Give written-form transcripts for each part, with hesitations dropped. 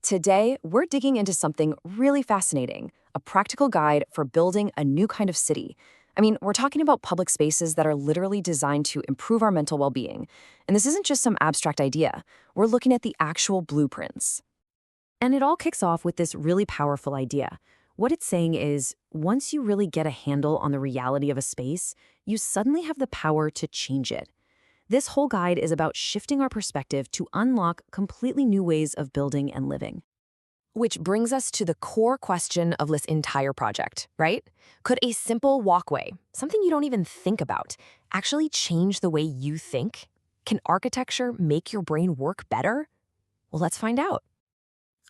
Today, we're digging into something really fascinating, a practical guide for building a new kind of city. We're talking about public spaces that are literally designed to improve our mental well-being. And this isn't just some abstract idea. We're looking at the actual blueprints. And it all kicks off with this really powerful idea. What it's saying is, once you really get a handle on the reality of a space, you suddenly have the power to change it. This whole guide is about shifting our perspective to unlock completely new ways of building and living. Which brings us to the core question of this entire project, right? Could a simple walkway, something you don't even think about, actually change the way you think? Can architecture make your brain work better? Well, let's find out.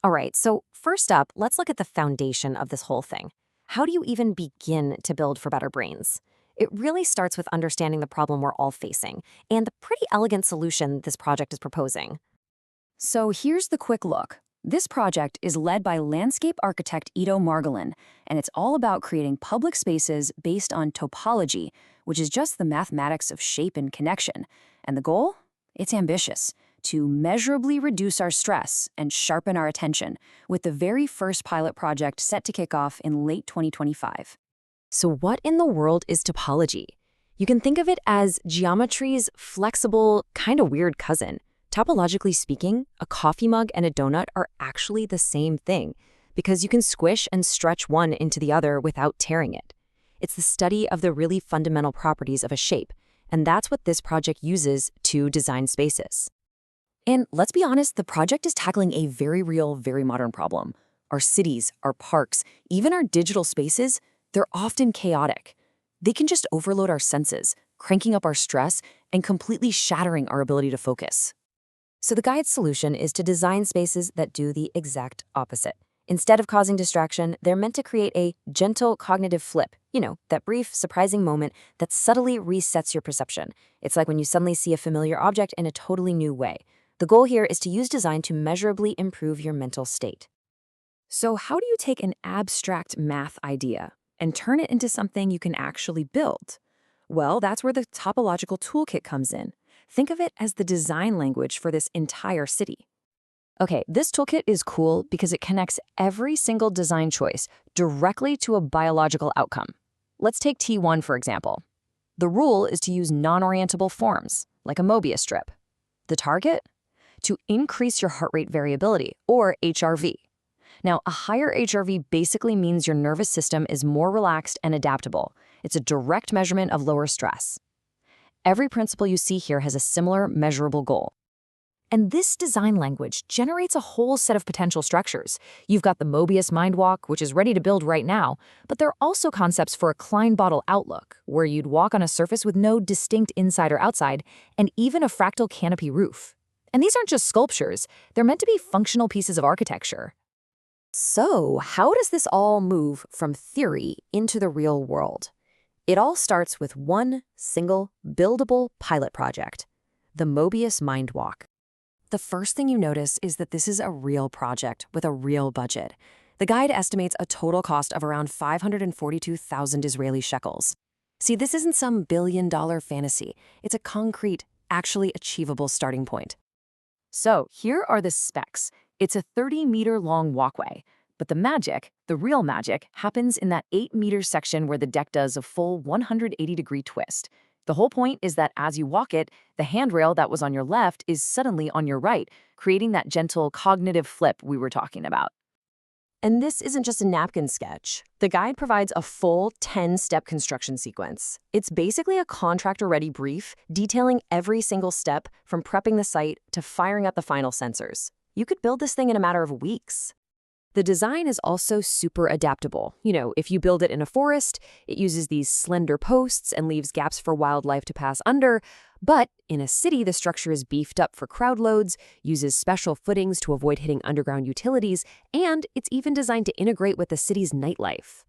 All right, so first up, let's look at the foundation of this whole thing. How do you even begin to build for better brains? It really starts with understanding the problem we're all facing and the pretty elegant solution this project is proposing. So here's the quick look. This project is led by landscape architect Ido Margolin, and it's all about creating public spaces based on topology, which is just the mathematics of shape and connection. And the goal? It's ambitious, to measurably reduce our stress and sharpen our attention, with the very first pilot project set to kick off in late 2025. So what in the world is topology? You can think of it as geometry's flexible, kind of weird cousin. Topologically speaking, a coffee mug and a donut are actually the same thing, because you can squish and stretch one into the other without tearing it. It's the study of the really fundamental properties of a shape, and that's what this project uses to design spaces. And let's be honest, the project is tackling a very real, very modern problem. Our cities, our parks, even our digital spaces, they're often chaotic. They can just overload our senses, cranking up our stress and completely shattering our ability to focus. So the guide's solution is to design spaces that do the exact opposite. Instead of causing distraction, they're meant to create a gentle cognitive flip. That brief, surprising moment that subtly resets your perception. It's like when you suddenly see a familiar object in a totally new way. The goal here is to use design to measurably improve your mental state. So how do you take an abstract math idea and turn it into something you can actually build? Well, that's where the topological toolkit comes in. Think of it as the design language for this entire city. Okay, this toolkit is cool because it connects every single design choice directly to a biological outcome. Let's take T1, for example. The rule is to use non-orientable forms, like a Mobius strip. The target? To increase your heart rate variability, or HRV. Now, a higher HRV basically means your nervous system is more relaxed and adaptable. It's a direct measurement of lower stress. Every principle you see here has a similar measurable goal. And this design language generates a whole set of potential structures. You've got the Mobius mind walk, which is ready to build right now, but there are also concepts for a Klein bottle outlook, where you'd walk on a surface with no distinct inside or outside, and even a fractal canopy roof. And these aren't just sculptures, they're meant to be functional pieces of architecture. So, how does this all move from theory into the real world? It all starts with one single, buildable pilot project, the Mobius Mind Walk. The first thing you notice is that this is a real project with a real budget. The guide estimates a total cost of around 542,000 Israeli shekels. See, this isn't some billion-dollar fantasy. It's a concrete, actually achievable starting point. So here are the specs. It's a 30-meter-long walkway, but the real magic, happens in that 8-meter section where the deck does a full 180-degree twist. The whole point is that as you walk it, the handrail that was on your left is suddenly on your right, creating that gentle cognitive flip we were talking about. And this isn't just a napkin sketch. The guide provides a full 10-step construction sequence. It's basically a contractor-ready brief detailing every single step from prepping the site to firing up the final sensors. You could build this thing in a matter of weeks. The design is also super adaptable. If you build it in a forest, it uses these slender posts and leaves gaps for wildlife to pass under. But in a city, the structure is beefed up for crowd loads, uses special footings to avoid hitting underground utilities, and it's even designed to integrate with the city's nightlife.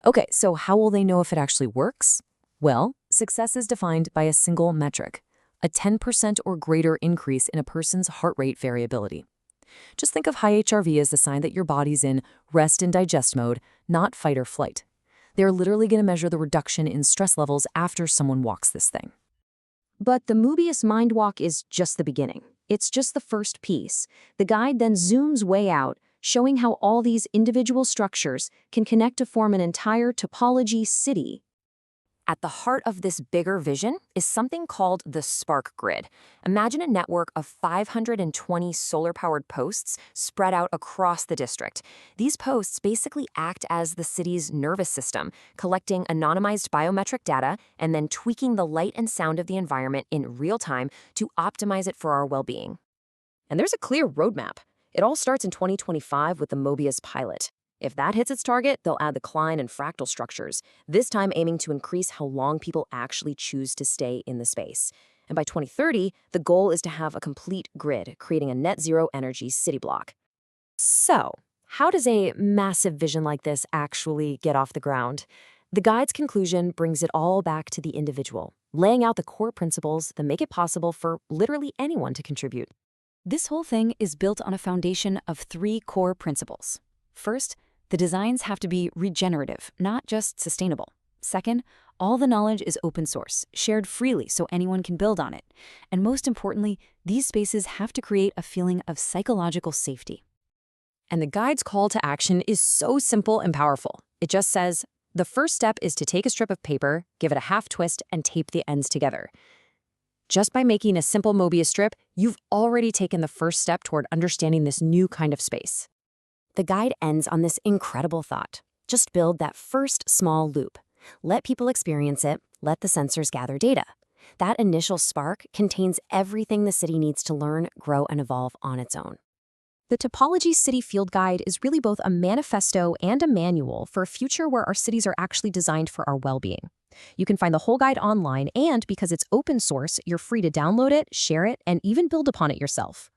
Okay, so how will they know if it actually works? Well, success is defined by a single metric, a 10% or greater increase in a person's heart rate variability. Just think of high HRV as the sign that your body's in rest and digest mode, not fight or flight. They're literally going to measure the reduction in stress levels after someone walks this thing. But the Mobius Mind Walk is just the beginning. It's just the first piece. The guide then zooms way out, showing how all these individual structures can connect to form an entire topology city. At the heart of this bigger vision is something called the spark grid. Imagine a network of 520 solar-powered posts spread out across the district. These posts basically act as the city's nervous system, collecting anonymized biometric data and then tweaking the light and sound of the environment in real time to optimize it for our well-being. And there's a clear roadmap. It all starts in 2025 with the Mobius pilot. If that hits its target, they'll add the Klein and fractal structures, this time aiming to increase how long people actually choose to stay in the space. And by 2030, the goal is to have a complete grid, creating a net zero energy city block. So, how does a massive vision like this actually get off the ground? The guide's conclusion brings it all back to the individual, laying out the core principles that make it possible for literally anyone to contribute. This whole thing is built on a foundation of 3 core principles. First, the designs have to be regenerative, not just sustainable. Second, all the knowledge is open source, shared freely so anyone can build on it. And most importantly, these spaces have to create a feeling of psychological safety. And the guide's call to action is so simple and powerful. It just says, the first step is to take a strip of paper, give it a half twist, and tape the ends together. Just by making a simple Mobius strip, you've already taken the first step toward understanding this new kind of space. The guide ends on this incredible thought. Just build that first small loop. Let people experience it, let the sensors gather data. That initial spark contains everything the city needs to learn, grow, and evolve on its own. The Topology City Field Guide is really both a manifesto and a manual for a future where our cities are actually designed for our well-being. You can find the whole guide online, and because it's open source, you're free to download it, share it, and even build upon it yourself.